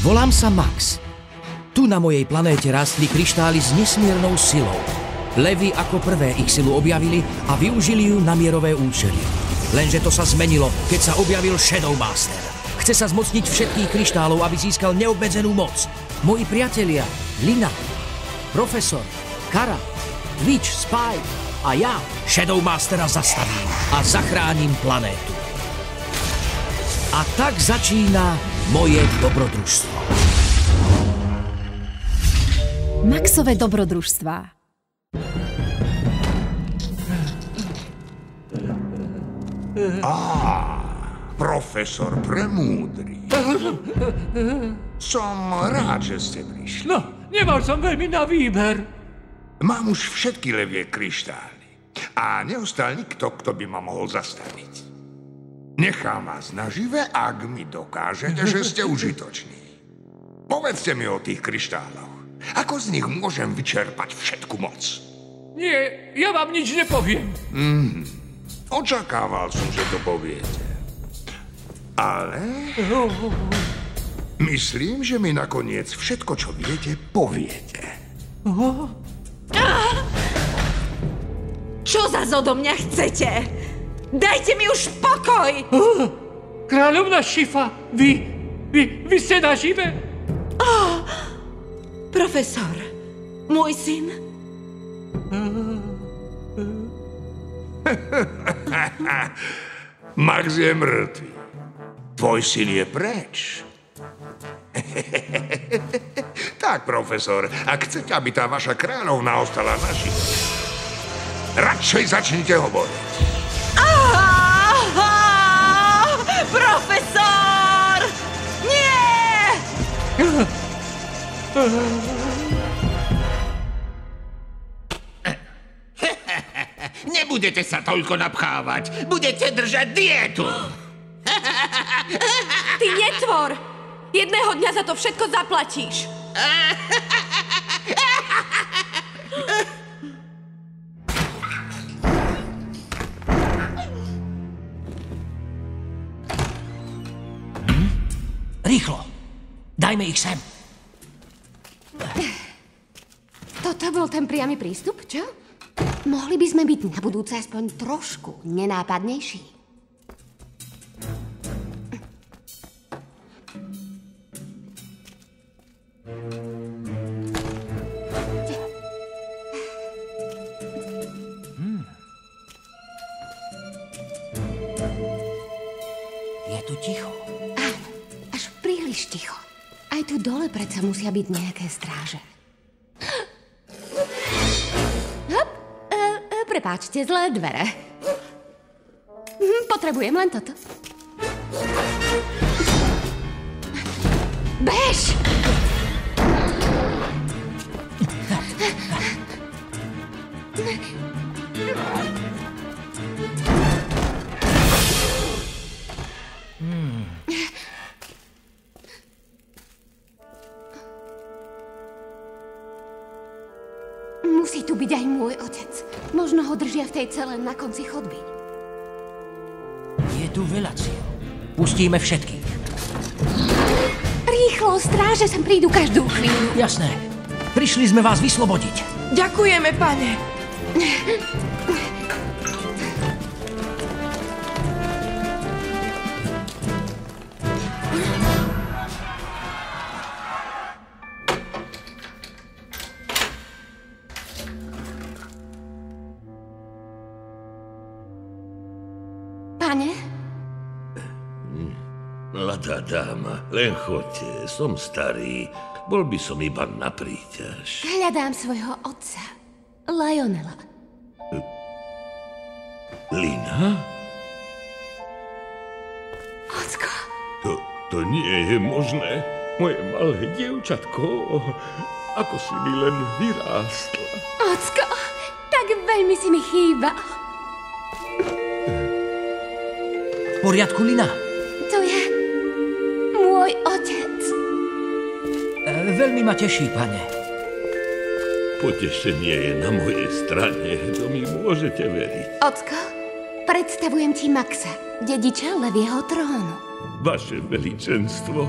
Volám sa Max. Tu na mojej planéte rástli kryštály s nesmiernou silou. Levy ako prvé ich silu objavili a využili ju na mierové účely. Lenže to sa zmenilo, keď sa objavil Shadow Master. Chce sa zmocniť všetkých kryštálov, aby získal neobmedzenú moc. Moji priatelia, Lina, Profesor, Kara, Twitch, Spike a ja Shadow Mastera zastavím a zachránim planétu. A tak začína moje dobrodružstvo. Maxové dobrodružstvá. Profesor premúdry. Som rád, že ste prišli. No, nemal som veľmi na výber. Mám už všetky levie kryštály. A neostal nikto, kto by ma mohol zastaviť. Nechám vás nažive, ak mi dokážete, že ste užitoční. Povedzte mi o tých kryštáloch. Ako z nich môžem vyčerpať všetku moc? Nie, ja vám nič nepoviem. Očakával som, že to poviete. Ale myslím, že mi nakoniec všetko, čo viete, poviete. Čo zas odo mňa chcete? Dajte mi už pokoj! Kráľovna Šifa, vy ste nažive? Profesor, môj syn. Max je mŕtvý. Tvoj syn je preč. Tak, profesor, ak chcete, aby tá vaša kráľovna ostala nažive, radšej začnite hovoriť. Profesor! Nie! Nebudete sa toľko napchávať. Budete držať dietu. Ty netvor! Jedného dňa za to všetko zaplatíš. Rýchlo! Dajme ich sem! Toto bol ten priamy prístup, čo? Mohli by sme byť na budúce aspoň trošku nenápadnejší. Je tu ticho. Áno, až príliš ticho. Aj tu dole predsa musia byť nejaké stráže. Prepáčte, zlé dvere. Potrebujem len toto. Bež! Musí tu byť aj môj otec. Možno ho držia v tej cele na konci chodby. Je tu veľa cieľ. Pustíme všetkých. Rýchlo, stráže sem prídu každú chvíľu. Jasné. Prišli sme vás vyslobodiť. Ďakujeme, pane. Pane? Mladá dáma, len choďte, som starý. Bol by som iba na príťaž. Hľadám svojho otca, Lionela. Lina? Ocko. To nie je možné. Moje malé dievčatko, ako si mi len vyrástla. Ocko, tak veľmi si mi chýba. V poriadku, Lina? To je môj otec. Veľmi ma teší, pane. Potešenie je na mojej strane, to mi môžete veriť. Ocko, predstavujem ti Maxa, dediča Levieho trónu. Vaše veličenstvo,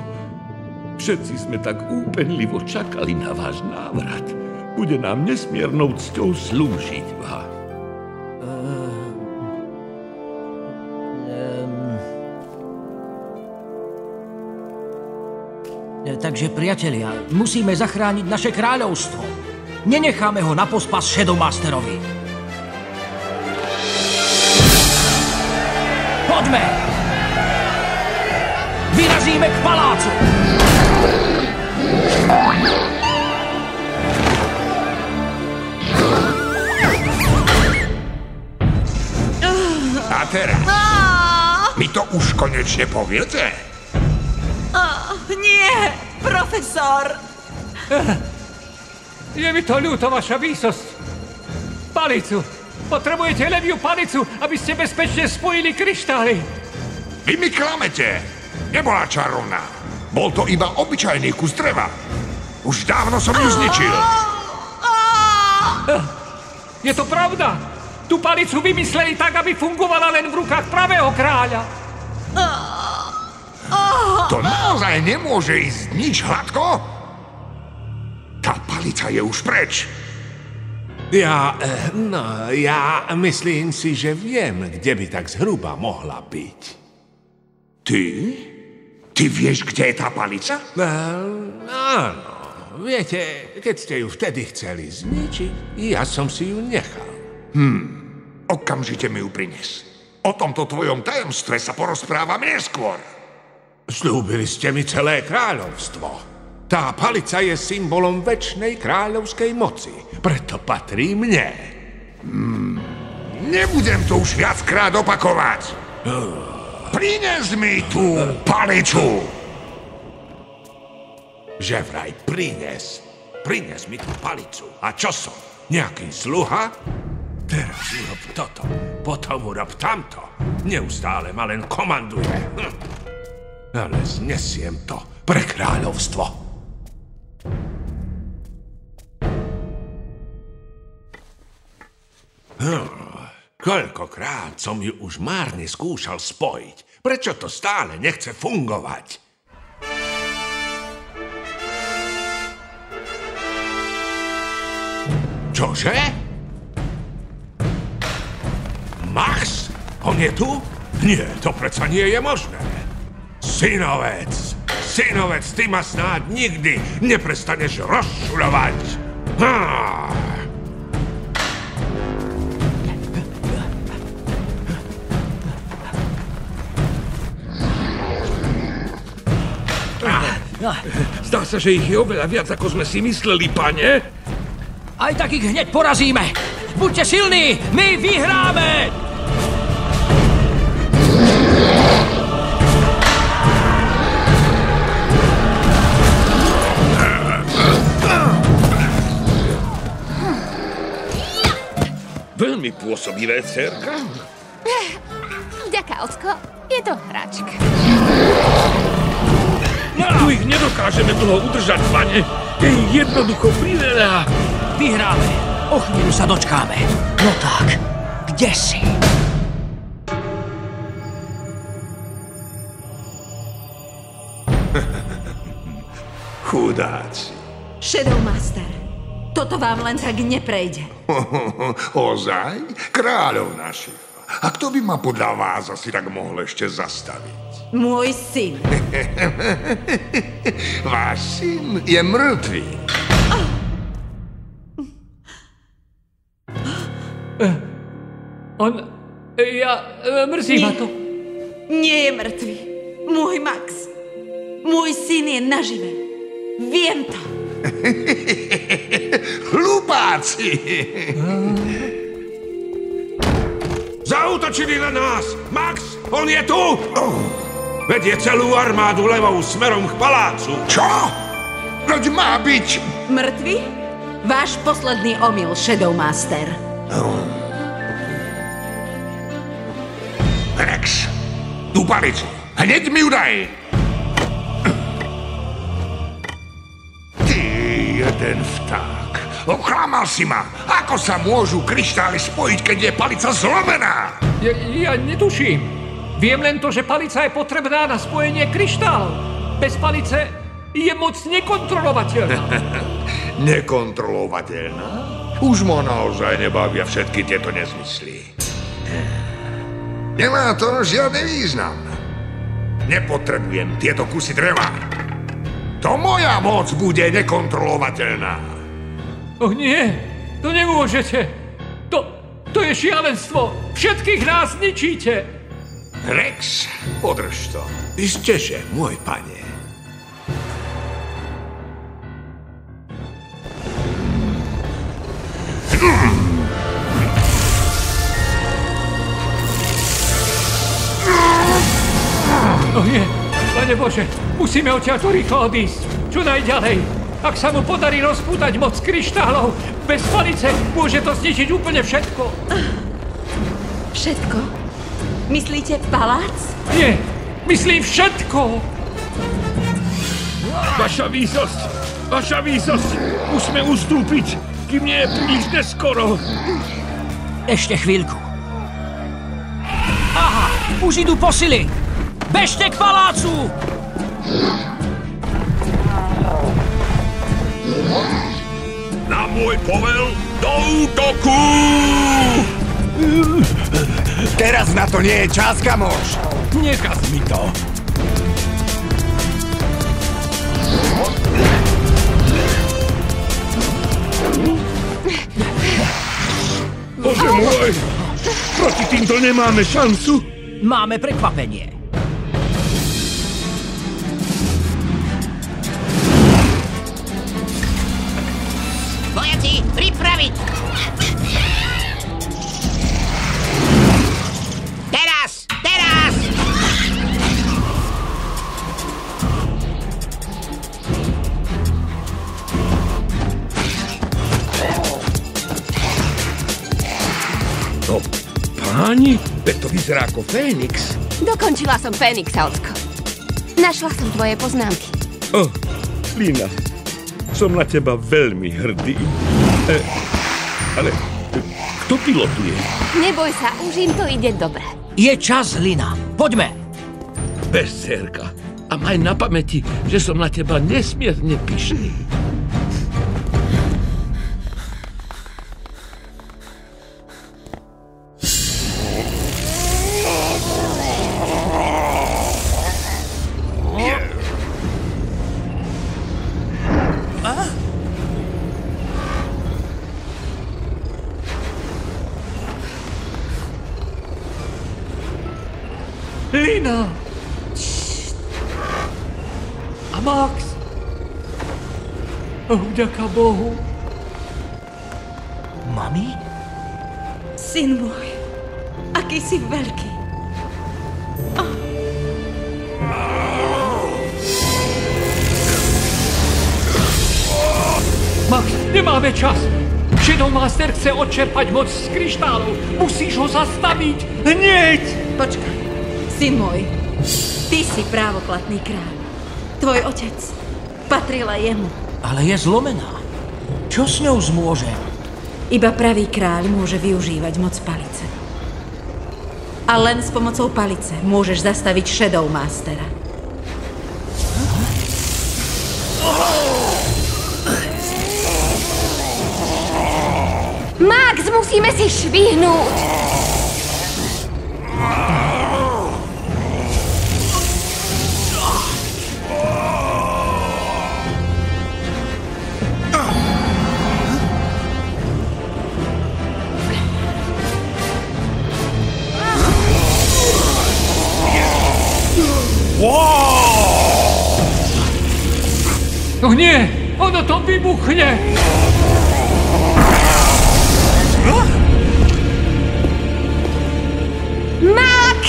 Všetci sme tak úpenlivo čakali na váš návrat. Bude nám nesmiernou cťou slúžiť vám. Takže, priatelia, musíme zachrániť naše kráľovstvo. Nenecháme ho na pospas Shadowmasterovi. Poďme! Vyrazíme k palácu! A teraz? Mi to už konečne poviete? Nie, profesor! Je mi to ľúto, vaša výsosť. Palicu. Potrebujete leviu palicu, aby ste bezpečne spojili kryštály. Vy mi klamete. Nebola čarovná. Bol to iba obyčajný kus dreva. Už dávno som ju zničil. Je to pravda. Tú palicu vymysleli tak, aby fungovala len v rukách pravého kráľa. To naozaj nemôže ísť nič hladko? Tá palica je už preč. Ja myslím si, že viem, kde by tak zhruba mohla byť. Ty? Ty vieš, kde je tá palica? Áno. Viete, keď ste ju vtedy chceli zničiť, ja som si ju nechal. Okamžite mi ju prines. O tomto tvojom tajomstve sa porozprávame neskôr. Slúbili ste mi celé kráľovstvo. Tá palica je symbolom večnej kráľovskej moci. Preto patrí mne. Nebudem to už viackrát opakovať. Prines mi tú palicu. Že vraj prines. Prines mi tú palicu. A čo som? Nejaký sluha? Teraz urob toto. Potom urob tamto. Neustále ma len komanduje. Ale znesiem to pre kráľovstvo. Koľkokrát som ju už márne skúšal spojiť. Prečo to stále nechce fungovať? Čože? Max? On je tu? Nie, to predsa nie je možné. Synovec, ty ma snáď nikdy neprestaneš rozšuľovať. Zdá sa, že ich je oveľa viac, ako sme si mysleli, pane. Aj tak ich hneď porazíme. Buďte silní, my vyhráme! Veľmi pôsobivé, dcerka. Ďaká, ocko. Je to hračka. Tu ich nedokážeme dlho udržať, pane. Je ich jednoducho priveľa. Vyhráme. O chvíľu sa dočkáme. No tak, kde si? Chudáci. Shadowmaster, toto vám len tak neprejde. Ozaj? Kráľovná Šifa. A kto by ma podľa vás asi tak mohol ešte zastaviť? Môj syn. Váš syn je mŕtvý. Mrzí ma to. Nie je mŕtvý. Môj Max. Môj syn je nažive. Viem to. Hlupáci! Zaútočili na nás! Max, on je tu! Vedie celú armádu levou smerom k palácu. Čo? Veď má byť... Mŕtvy? Váš posledný omyl, Shadowmaster. Rex, tú palicu. Hneď mi ju daj. Ty jeden vták. Oklamal si ma. Ako sa môžu kryštály spojiť, keď je palica zlomená? Ja netuším. Viem len to, že palica je potrebná na spojenie kryštálov. Bez palice Je moc nekontrolovateľná. Nekontrolovateľná? Už ma naozaj nebavia všetky tieto nezmysly. Nemá to žiadny význam. Nepotrebujem tieto kusy dreva. To moja moc bude nekontrolovateľná. Nie, to nemôžete. To je šialenstvo. Všetkých nás ničíte. Rex, podrž to. Isteže, môj pane. Nie, Pane Bože, musíme odtiaľto rýchlo odísť. Čo najďalej. Ak sa mu podarí rozpútať moc kryštálov, bez palice môže to zničiť úplne všetko. Všetko? Myslíte palác? Nie, myslím všetko. Vaša výsosť, musíme ustúpiť, kým nie je príliš neskoro. Ešte chvíľku. Aha, už idú posily. Bežte k palácu! Na môj povel do útoku! Teraz na to nie je čas, kamoš. Nekaz mi to. Bože môj! Proti týmto nemáme šancu? Máme prekvapenie. Vojaci, pripraviť! Teraz! Teraz! No, páni, veď to vyzerá ako Fénix. Dokončila som Fénixa, ocko. Našla som tvoje poznámky. Oh, Lina, som na teba veľmi hrdý. Ale kto pilotuje? Neboj sa, už im to ide dobre. Je čas, Lina. Poďme. Berserka. A maj na pamäti, že som na teba nesmierne pyšný. Lina! A Max? Vďaka Bohu. Mami? Syn môj, aký si veľký. Max, nemáme čas. Shadowmaster chce odčerpať moc z kryštálov. Musíš ho zastaviť. Hneď! Počkaj, syn môj, ty si právoplatný kráľ. Tvoj otec patrila jemu. Ale je zlomená. Čo s ňou zmôže? Iba pravý kráľ môže využívať moc palice. A len s pomocou palice môžeš zastaviť Shadowmastera. Max, musíme si švihnúť! No nie, ono to vybuchne! Max!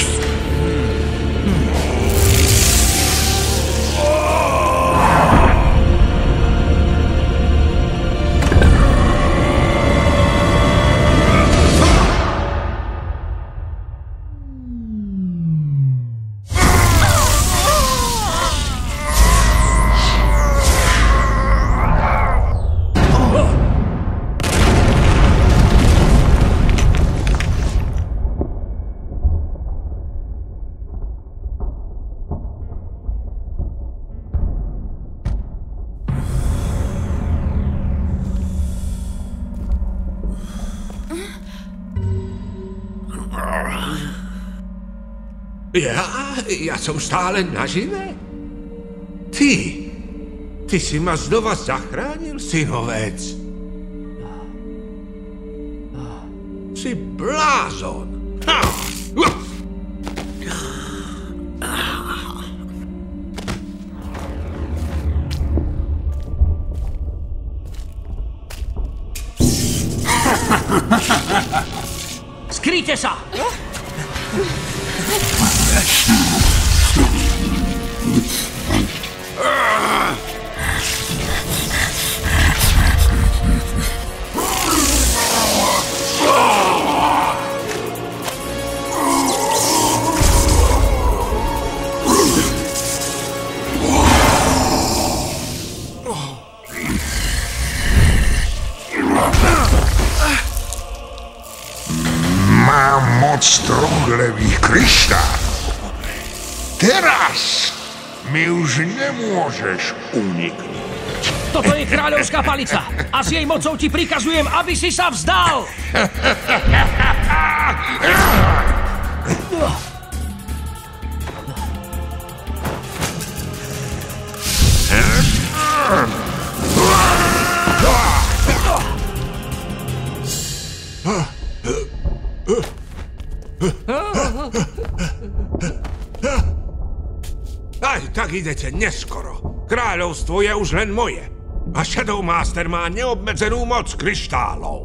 Ja som stále nažive? Ty si ma znova zachránil, synovec. Si blázon. Skryjte sa! Mám moc troch levých kryštálov. Teraz mi už nemôžeš uniknúť. Toto je kráľovská palica a s jej mocou ti prikazujem, aby si sa vzdal! Aj tak idete neskoro. Kráľovstvo je už len moje. A Shadow Master má neobmedzenú moc kryštálov.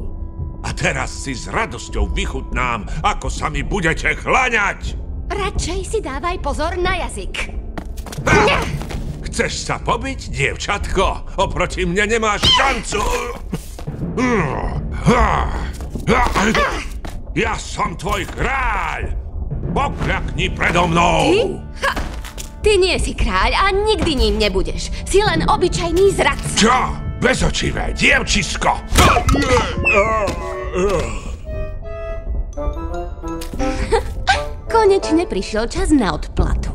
A teraz si s radosťou vychutnám, ako sa mi budete chláňať. Radšej si dávaj pozor na jazyk. Chceš sa pobiť, dievčatko? Oproti mne nemáš šancu. Ja som tvoj kráľ. Pokľakni predo mnou. Ty nie si kráľ a nikdy ním nebudeš. Si len obyčajný zradca. Čo? Bezočivé dievčisko! Konečne prišiel čas na odplatu.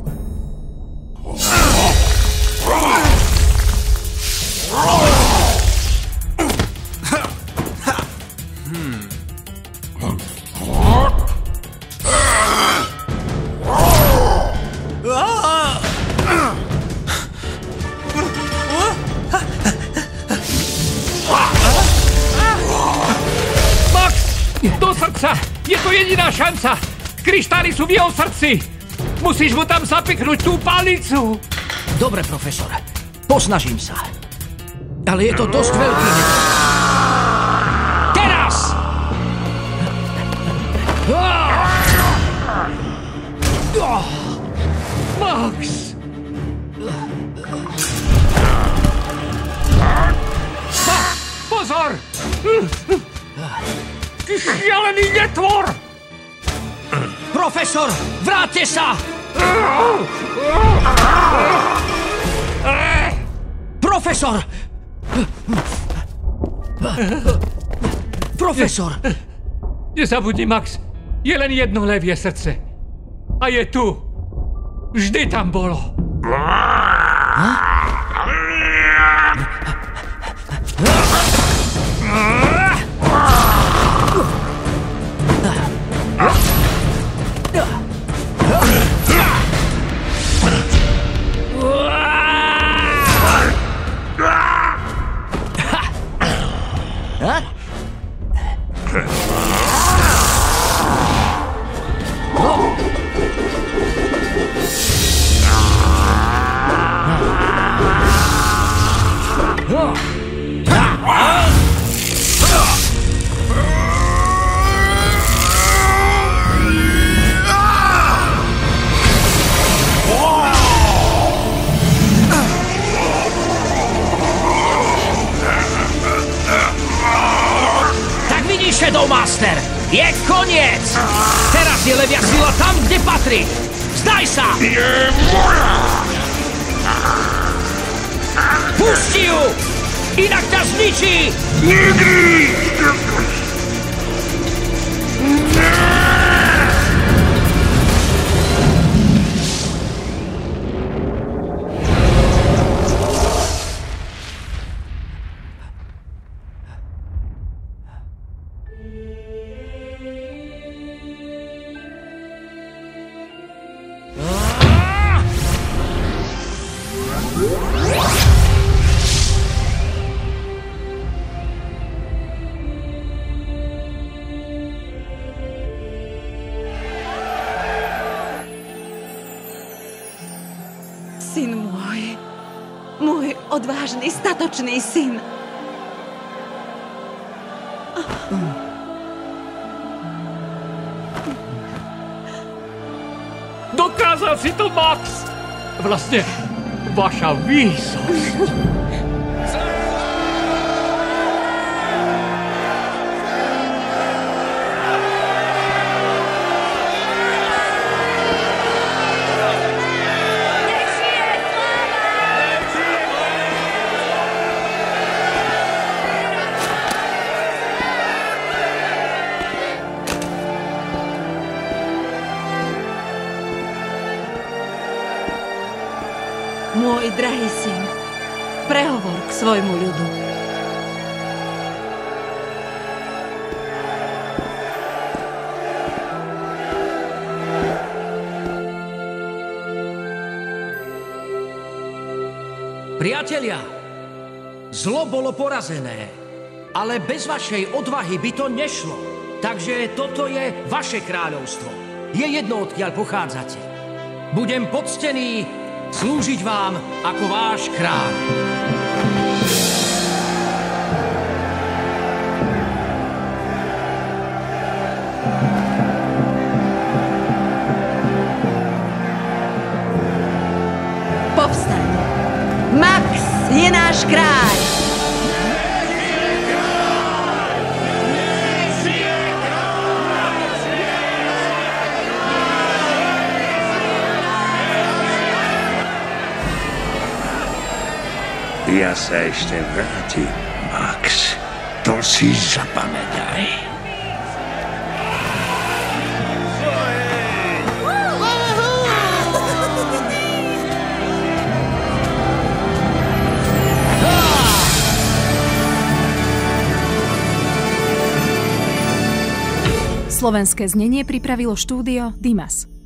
Do srdca! Je to jediná šanca! Kryštály sú v jeho srdci! Musíš mu tam zapiknúť tú palicu! Dobre, profesor. Posnažím sa. Ale je to dosť veľký Teraz! Max! Pozor! Ty šialený netvor! Profesor, vráťte sa! Profesor! Profesor! Nezabudni, Max. Je len jedno levie srdce. A je tu. Vždy tam bolo. Shadow Master! Je koniec! Teraz je levia sila tam, kde patrí! Vzdaj sa! Je moja! Pusti ju! Inak ťa zničí! Nikdy! Syn môj odvážny, statočný syn. Dokázal si to, Max! Vlastne, vaša výsosť. Môj drahý syn, prehovor k svojmu ľudu. Priatelia, zlo bolo porazené, ale bez vašej odvahy by to nešlo. Takže toto je vaše kráľovstvo. Je jedno, odkiaľ pochádzate. Budem poctený slúžiť vám ako váš kráľ. Povstaň! Max je náš kráľ! Ja sa ešte vrátim, Max. To si zapamätaj. Slovenské znenie pripravilo štúdio Dimas.